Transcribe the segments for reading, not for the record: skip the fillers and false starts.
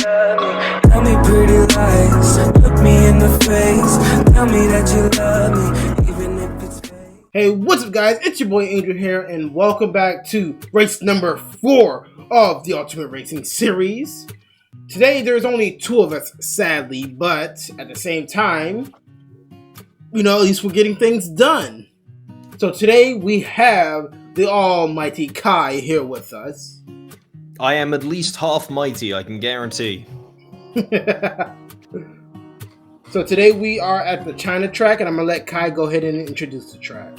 love me. Tell me pretty lies, look me in the face. Tell me that you love me, even if it's fake. Hey, what's up guys? It's your boy Angel here, and welcome back to race number 4 of the Ultimate Racing series. Today there's only 2 of us, sadly, but at the same time, you know, at least we're getting things done. So today we have the almighty Kai here with us. I am at least half mighty, I can guarantee. So today we are at the China track, and I'm going to let Kai go ahead and introduce the track.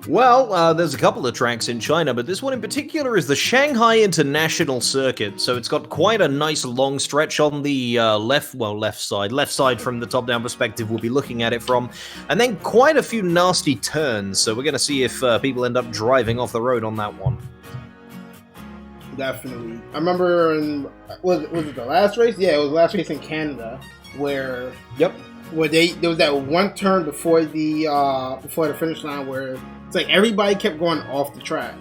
Well, there's a couple of tracks in China, but this one in particular is the Shanghai International Circuit. So it's got quite a nice long stretch on the left side from the top-down perspective we'll be looking at it from, and then quite a few nasty turns. So we're going to see if people end up driving off the road on that one. Definitely. I remember was it the last race? Yeah, it was the last race in Canada where where there was that one turn before the finish line where it's like everybody kept going off the track.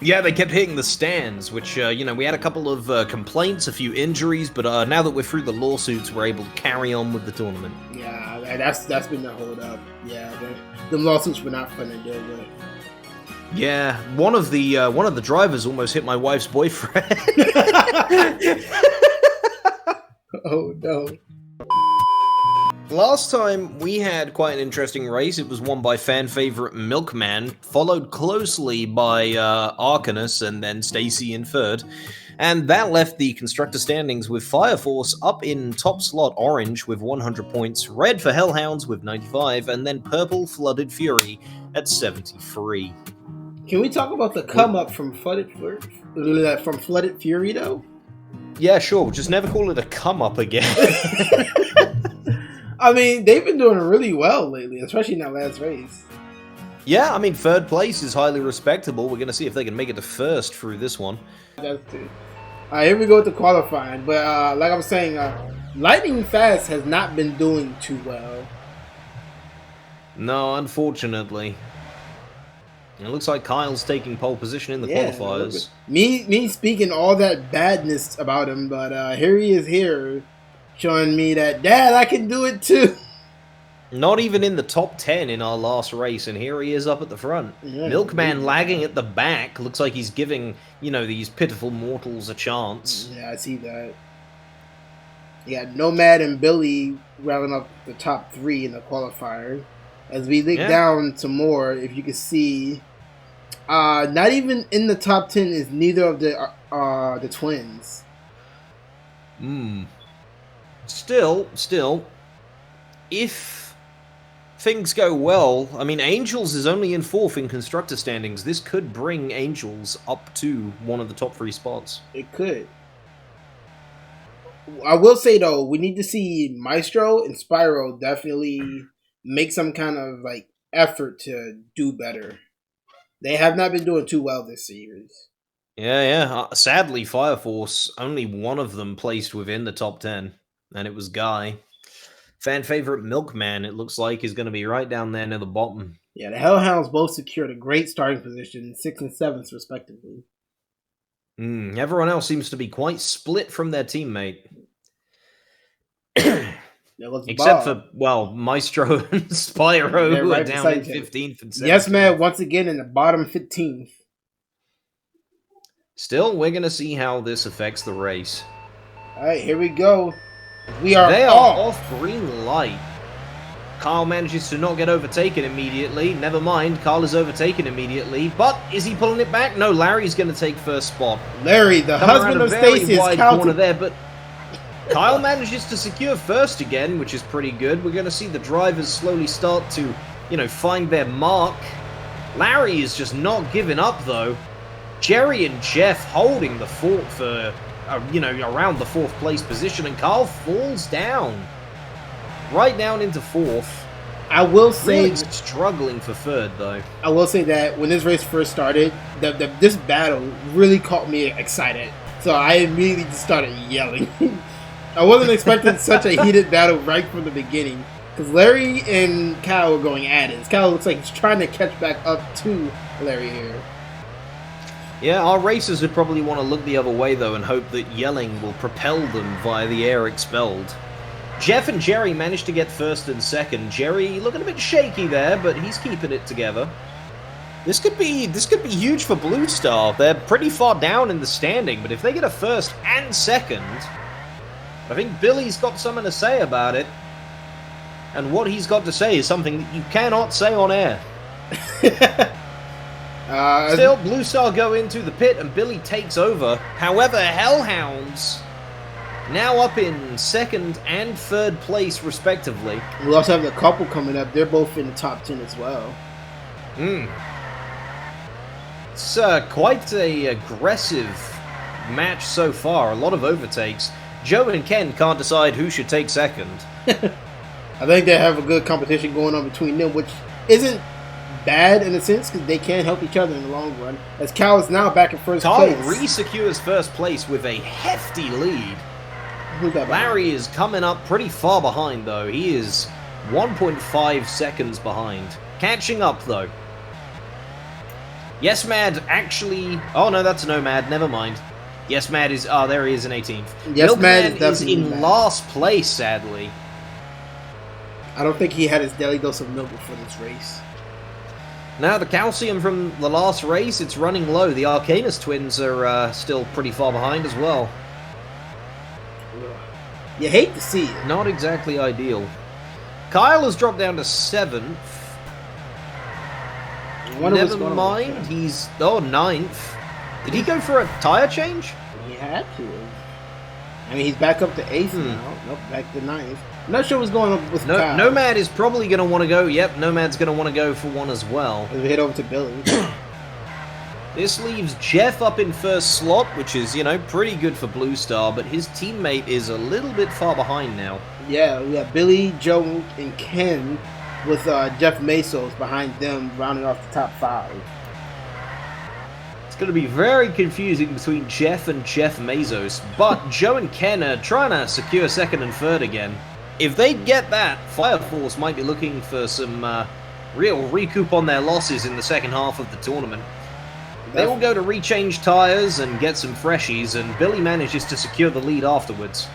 Yeah, they kept hitting the stands, which, you know, we had a couple of complaints, a few injuries, but now that we're through the lawsuits, we're able to carry on with the tournament. Yeah, that's been the hold up. Yeah, the lawsuits were not fun to deal with. Yeah, one of the drivers almost hit my wife's boyfriend. Oh no. Last time we had quite an interesting race. It was won by fan favorite Milkman, followed closely by Arcanus and then Stacy in third. And that left the constructor standings with Fire Force up in top slot orange with 100 points, red for Hellhounds with 95, and then purple Flooded Fury at 73. Can we talk about the come up from Flooded Fury though? Yeah, sure. Just never call it a come up again. I mean, they've been doing really well lately, especially in that last race. Yeah, I mean, third place is highly respectable. We're going to see if they can make it to first through this one. That's true. Here we go with the qualifying. But like I was saying, Lightning Fast has not been doing too well. No, unfortunately. It looks like Kyle's taking pole position in the qualifiers. Me speaking all that badness about him, but here he is here, showing me that, Dad, I can do it too. Not even in the top 10 in our last race, and here he is up at the front. Yeah, Milkman lagging at the back. Looks like he's giving, you know, these pitiful mortals a chance. Yeah, I see that. Yeah, Nomad and Billy rounding up the top 3 in the qualifier. As we look down some more, if you can see, not even in the top 10 is neither of the twins. Still, if things go well, I mean, Angels is only in 4th in constructor standings. This could bring Angels up to one of the top 3 spots. It could. I will say though, we need to see Maestro and Spyro definitely make some kind of like effort to do better. They have not been doing too well this series. Yeah. Sadly, Fire Force, only one of them placed within the top 10, and it was Guy. Fan favorite Milkman, it looks like, is going to be right down there near the bottom. Yeah, the Hellhounds both secured a great starting position, 6th and 7th respectively. Everyone else seems to be quite split from their teammate. Except for, well, Maestro and Spyro, who are down in 15th and 17th. Yes, man, once again in the bottom 15th. Still, we're going to see how this affects the race. All right, here we go. They are off green light. Kyle manages to not get overtaken immediately. Never mind, Kyle is overtaken immediately. But is he pulling it back? No, Larry's going to take first spot. Larry, the husband of Stacy, is wide corner there, but Kyle manages to secure first again, which is pretty good. We're going to see the drivers slowly start to, you know, find their mark. Larry is just not giving up, though. Jerry and Jeff holding the fort for, you know, around the 4th place position, and Kyle falls down. Right down into 4th. I will say... Really struggling for 3rd, though. I will say that when this race first started, this battle really caught me excited. So I immediately just started yelling. I wasn't expecting such a heated battle right from the beginning. Because Larry and Kyle were going at it. Kyle looks like he's trying to catch back up to Larry here. Yeah, our racers would probably want to look the other way, though, and hope that yelling will propel them via the air expelled. Jeff and Jerry managed to get first and second. Jerry looking a bit shaky there, but he's keeping it together. This could be huge for Blue Star. They're pretty far down in the standing, but if they get a first and second, I think Billy's got something to say about it. And what he's got to say is something that you cannot say on air. Still, Blue Star go into the pit and Billy takes over. However, Hellhounds now up in second and third place, respectively. We also have the couple coming up. They're both in the top 10 as well. It's quite a aggressive match so far. A lot of overtakes. Joe and Ken can't decide who should take second. I think they have a good competition going on between them, which isn't bad in a sense because they can help each other in the long run. As Cal is now back in first place. Carl re-secures first place with a hefty lead. Larry is coming up pretty far behind, though. He is 1.5 seconds behind. Catching up, though. Yes Mad actually... Oh, no, that's Nomad. Never mind. Yes Mad is... Oh, there he is in 18th. Yes Mad is in last place, sadly. I don't think he had his daily dose of milk before this race. Now, the calcium from the last race, it's running low. The Arcanus twins are still pretty far behind as well. You hate to see it. Not exactly ideal. Kyle has dropped down to 7th. Never mind, he's 9th. Did he go for a tire change? He had to. I mean, he's back up to 8th now. Nope, back to 9th. I'm not sure what's going on with Kyle. Nomad is probably going to want to go. Yep, Nomad's going to want to go for one as well. We head over to Billy. This leaves Jeff up in first slot, which is, you know, pretty good for Blue Star, but his teammate is a little bit far behind now. Yeah, we got Billy, Joe, and Ken with Jeff Mesos behind them, rounding off the top 5. It's going to be very confusing between Jeff and Jeff Mesos, but Joe and Ken are trying to secure second and third again. If they get that, Fire Force might be looking for some real recoup on their losses in the second half of the tournament. They will go to rechange tires and get some freshies, and Billy manages to secure the lead afterwards.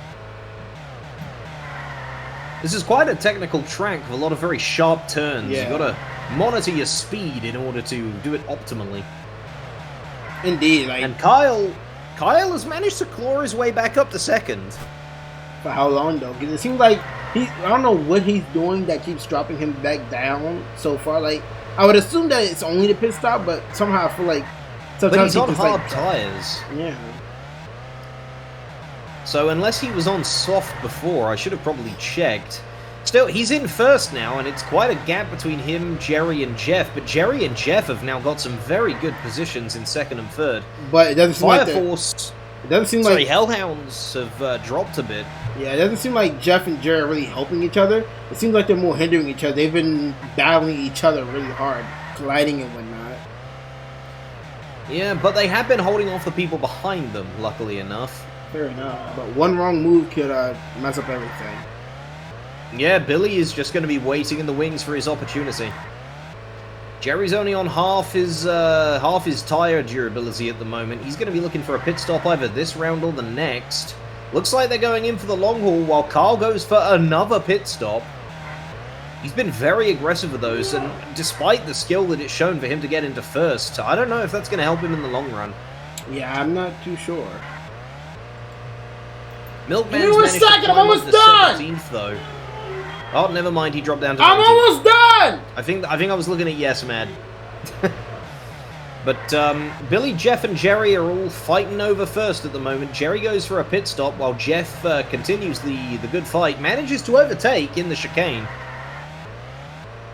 This is quite a technical track with a lot of very sharp turns. Yeah. You've got to monitor your speed in order to do it optimally. Indeed. And Kyle has managed to claw his way back up to second. For how long, though? Because it seems like I don't know what he's doing that keeps dropping him back down so far. Like, I would assume that it's only the pit stop, but somehow I feel like sometimes but he's on hard tires. Yeah. So unless he was on soft before, I should have probably checked. Still, he's in first now, and it's quite a gap between him, Jerry, and Jeff. But Jerry and Jeff have now got some very good positions in second and third. But it doesn't seem Fire like Force. It doesn't seem sorry, like Hellhounds have dropped a bit. Yeah, it doesn't seem like Jeff and Jerry are really helping each other. It seems like they're more hindering each other. They've been battling each other really hard, colliding and whatnot. Yeah, but they have been holding off the people behind them, luckily enough. Fair enough. But one wrong move could mess up everything. Yeah, Billy is just going to be waiting in the wings for his opportunity. Jerry's only on half his tire durability at the moment. He's going to be looking for a pit stop either this round or the next. Looks like they're going in for the long haul while Carl goes for another pit stop. He's been very aggressive with those, and despite the skill that it's shown for him to get into first, I don't know if that's going to help him in the long run. Yeah, I'm not too sure. Milkman's managed to climb up to 17th, though. Oh, never mind. He dropped down to 19th. I'm almost done. I think I was looking at Yes Mad. But Billy, Jeff, and Jerry are all fighting over first at the moment. Jerry goes for a pit stop while Jeff continues the good fight. Manages to overtake in the chicane.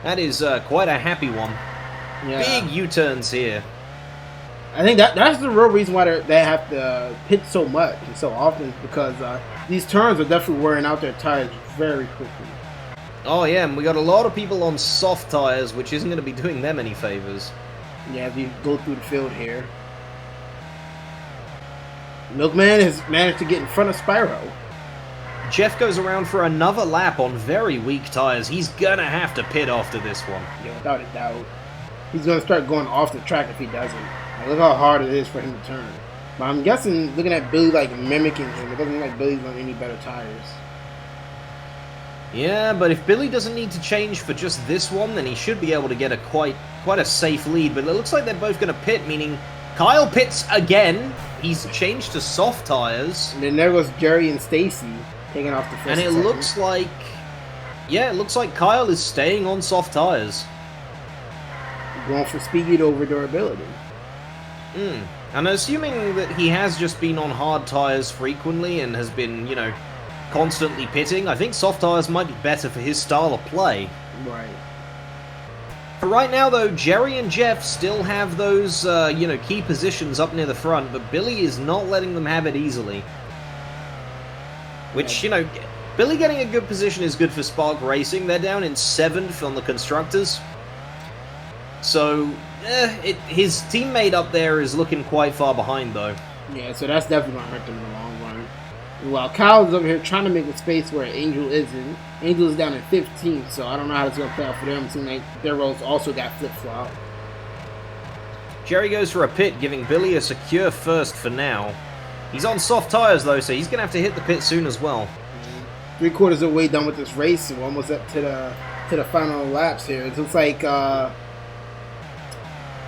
That is quite a happy one. Yeah. Big U-turns here. I think that's the real reason why they have to pit so much and so often, because these turns are definitely wearing out their tires very quickly. Oh yeah, and we got a lot of people on soft tires, which isn't going to be doing them any favors. Yeah, if you go through the field here. Milkman has managed to get in front of Spyro. Jeff goes around for another lap on very weak tires. He's gonna have to pit after this one. Yeah, without a doubt. He's gonna start going off the track if he doesn't. Look how hard it is for him to turn. But I'm guessing, looking at Billy like mimicking him, it doesn't look like Billy's on any better tires. Yeah, but if Billy doesn't need to change for just this one, then he should be able to get a quite a safe lead. But it looks like they're both going to pit, meaning Kyle pits again. He's changed to soft tires. And then there goes Jerry and Stacy taking off the first. And it looks like, yeah, it looks like Kyle is staying on soft tires. Going for speed over durability. And assuming that he has just been on hard tires frequently and has been, you know, constantly pitting, I think soft tires might be better for his style of play. Right. For right now, though, Jerry and Jeff still have those, you know, key positions up near the front, but Billy is not letting them have it easily. Which, you know, Billy getting a good position is good for Spark Racing. They're down in 7th on the Constructors. So, his teammate up there is looking quite far behind, though. Yeah, so that's definitely going to hurt them in the long run. While Kyle's over here trying to make a space where Angel isn't. Angel's down at 15th, so I don't know how it's going to play out for them. It seems like their roles also got flip-flopped. Jerry goes for a pit, giving Billy a secure first for now. He's on soft tires, though, so he's going to have to hit the pit soon as well. 3/4 of the way done with this race. We're almost up to the final laps here. It looks like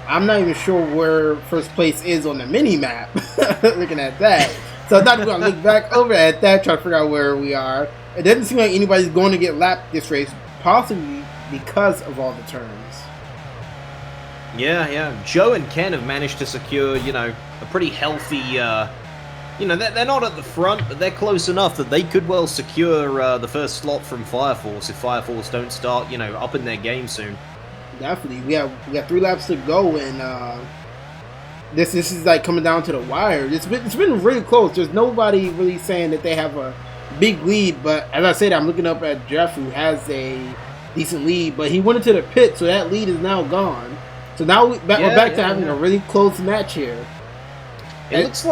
I'm not even sure where first place is on the mini-map, looking at that. So I'm not going to look back over at that, try to figure out where we are. It doesn't seem like anybody's going to get lapped this race, possibly because of all the turns. Yeah. Joe and Ken have managed to secure, you know, a pretty healthy, you know, they're not at the front, but they're close enough that they could well secure the first slot from Fire Force if Fire Force don't start, you know, up in their game soon. Definitely. We got 3 laps to go, and this is like coming down to the wire. It's been really close. There's nobody really saying that they have a big lead, but as I said, I'm looking up at Jeff, who has a decent lead, but he went into the pit, so that lead is now gone. So now we're back to having a really close match here. It looks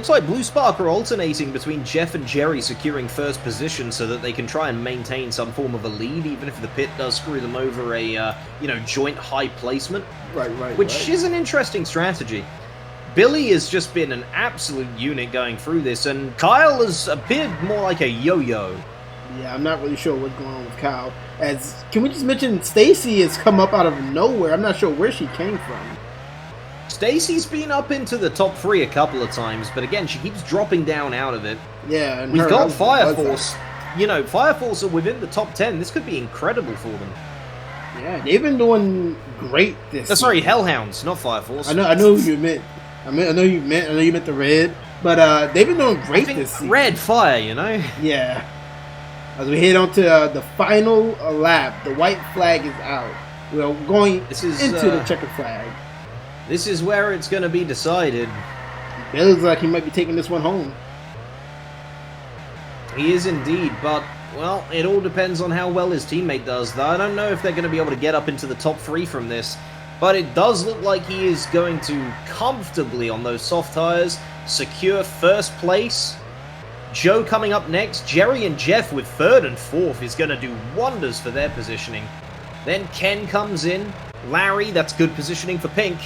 like Blue Spark are alternating between Jeff and Jerry securing first position so that they can try and maintain some form of a lead, even if the pit does screw them over a you know, joint high placement. Right. Which is an interesting strategy. Billy has just been an absolute unit going through this, and Kyle has appeared more like a yo-yo. Yeah, I'm not really sure what's going on with Kyle. Can we just mention Stacy has come up out of nowhere? I'm not sure where she came from. Stacy's been up into the top 3 a couple of times, but again, she keeps dropping down out of it. Yeah, and we've got Fire Force. You know, Fire Force are within the top 10. This could be incredible for them. Yeah, they've been doing great this season. Sorry, Hellhounds, not Fire Force. I know who you meant. I know you meant the red, but they've been doing great this season. Red fire, you know. Yeah. As we head on to the final lap, the white flag is out. We're going into the checkered flag. This is where it's going to be decided. It looks like he might be taking this one home. He is indeed, but, well, it all depends on how well his teammate does. Though I don't know if they're going to be able to get up into the top 3 from this. But it does look like he is going to comfortably, on those soft tires, secure first place. Joe coming up next. Jerry and Jeff with 3rd and 4th is going to do wonders for their positioning. Then Ken comes in. Larry, that's good positioning for Pink.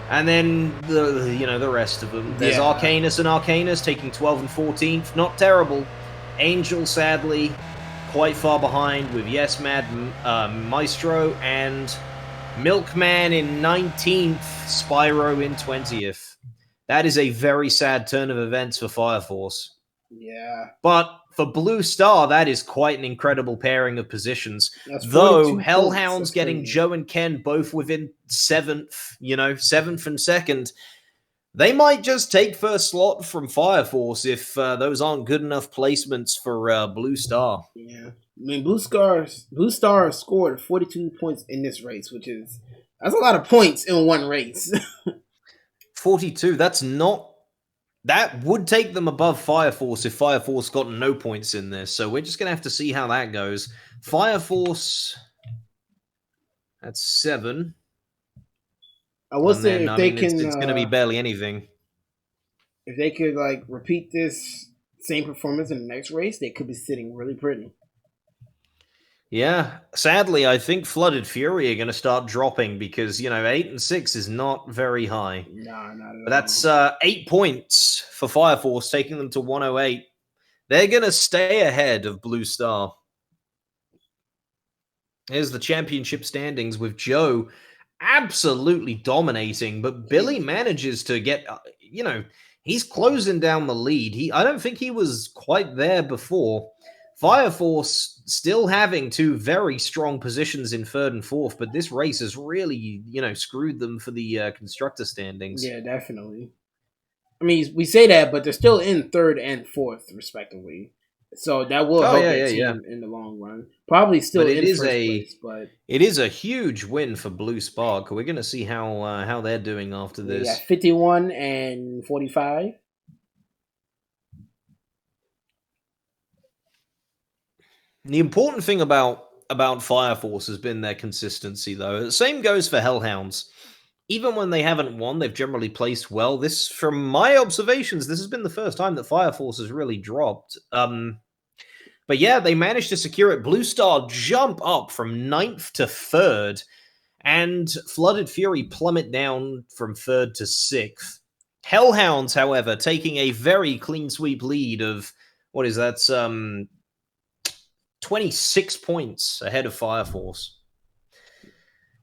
And then, the rest of them. There's Arcanus and Arcanus taking 12th and 14th. Not terrible. Angel, sadly, quite far behind with Yes Mad Maestro and Milkman in 19th. Spyro in 20th. That is a very sad turn of events for Fire Force. Yeah. But for Blue Star, that is quite an incredible pairing of positions. Though Hellhounds getting Joe and Ken both within 7th, 7th and 2nd, they might just take first slot from Fire Force if those aren't good enough placements for Blue Star. Yeah. I mean, Blue Star scored 42 points in this race, that's a lot of points in one race. 42, that would take them above Fire Force if Fire Force got no points in this. So we're just going to have to see how that goes. Fire Force, that's 7. I will say if they can... It's going to be barely anything. If they could, repeat this same performance in the next race, they could be sitting really pretty. Yeah, sadly, I think Flooded Fury are going to start dropping because, 8 and 6 is not very high. No, not But at that's all. 8 points for Fire Force, taking them to 108. They're going to stay ahead of Blue Star. Here's the championship standings with Joe absolutely dominating, but Billy manages to get, he's closing down the lead. I don't think he was quite there before. Fire Force still having two very strong positions in third and fourth, but this race has really, screwed them for the constructor standings. Yeah, definitely. I mean, we say that, but they're still in third and fourth, respectively. So that will help their team in the long run. Probably still in first place, but it is a huge win for Blue Spark. We're going to see how they're doing after this. Yeah, 51 and 45. The important thing about Fire Force has been their consistency, though. The same goes for Hellhounds. Even when they haven't won, they've generally placed well. This, from my observations, this has been the first time that Fire Force has really dropped. But yeah, they managed to secure it. Blue Star jump up from 9th to 3rd, and Flooded Fury plummet down from 3rd to 6th. Hellhounds, however, taking a very clean sweep lead of, 26 points ahead of Fire Force.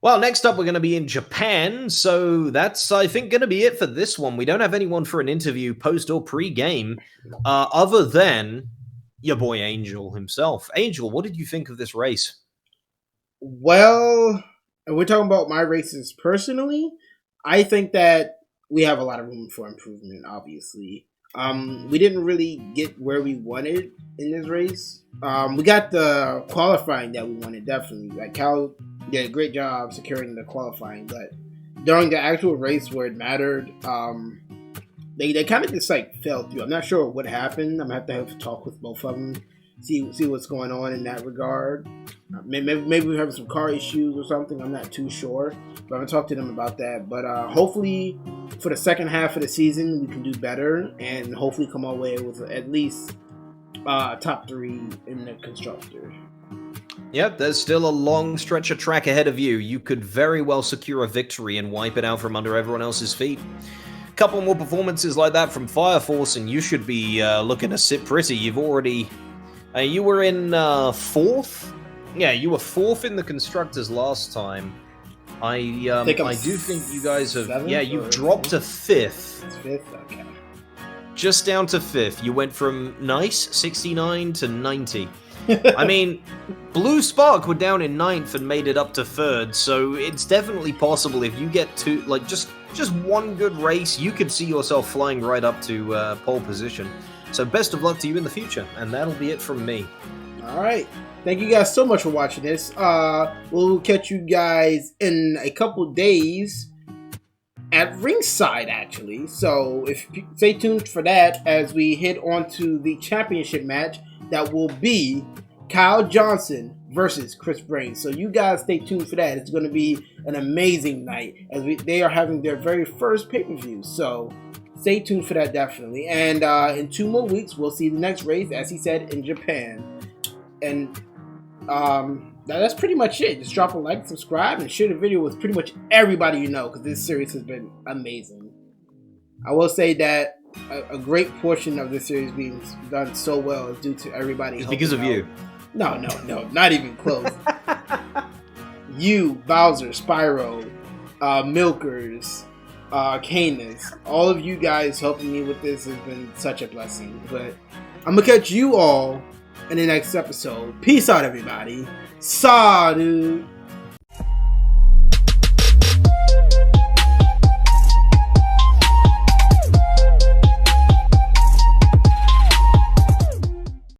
Well, next up, we're going to be in Japan, so that's, I think, going to be it for this one. We don't have anyone for an interview post or pre-game, other than your boy Angel himself. Angel, what did you think of this race? Well, we're talking about my races personally. I think that we have a lot of room for improvement, obviously. We didn't really get where we wanted in this race. We got the qualifying that we wanted, definitely. Like, Cal did a great job securing the qualifying, but during the actual race where it mattered, they kind of just like fell through. I'm not sure what happened. I'm gonna have to talk with both of them, see what's going on in that regard. Maybe we're having some car issues or something. I'm not too sure, but I'm gonna talk to them about that. But hopefully, for the second half of the season, we can do better and hopefully come away with at least top 3 in the constructor. Yep, there's still a long stretch of track ahead of you. You could very well secure a victory and wipe it out from under everyone else's feet. A couple more performances like that from Fire Force, and you should be looking to sit pretty. You've already... you were in 4th? Yeah, you were 4th in the constructors last time. I do think you guys have... Yeah, you've dropped to 5th. It's 5th? Okay. Just down to 5th. You went from nice, 69 to 90. I mean, Blue Spark were down in 9th and made it up to 3rd, so it's definitely possible if you get to, just one good race, you could see yourself flying right up to pole position. So best of luck to you in the future, and that'll be it from me. All right. Thank you guys so much for watching this. We'll catch you guys in a couple days at ringside, actually. So stay tuned for that as we head on to the championship match. That will be Kyle Johnson versus Chris Brain. So you guys stay tuned for that. It's going to be an amazing night as they are having their very first pay-per-view. So stay tuned for that, definitely. And in 2 more weeks, we'll see the next race, as he said, in Japan. And that's pretty much it. Just drop a like, subscribe, and share the video with pretty much everybody you know, because this series has been amazing. I will say that a great portion of this series being done so well is due to everybody. It's because of you. No, not even close. You, Bowser, Spyro, Milkers, Canis, all of you guys helping me with this has been such a blessing. But I'm gonna catch you all in the next episode. Peace out, everybody. Saw, dude.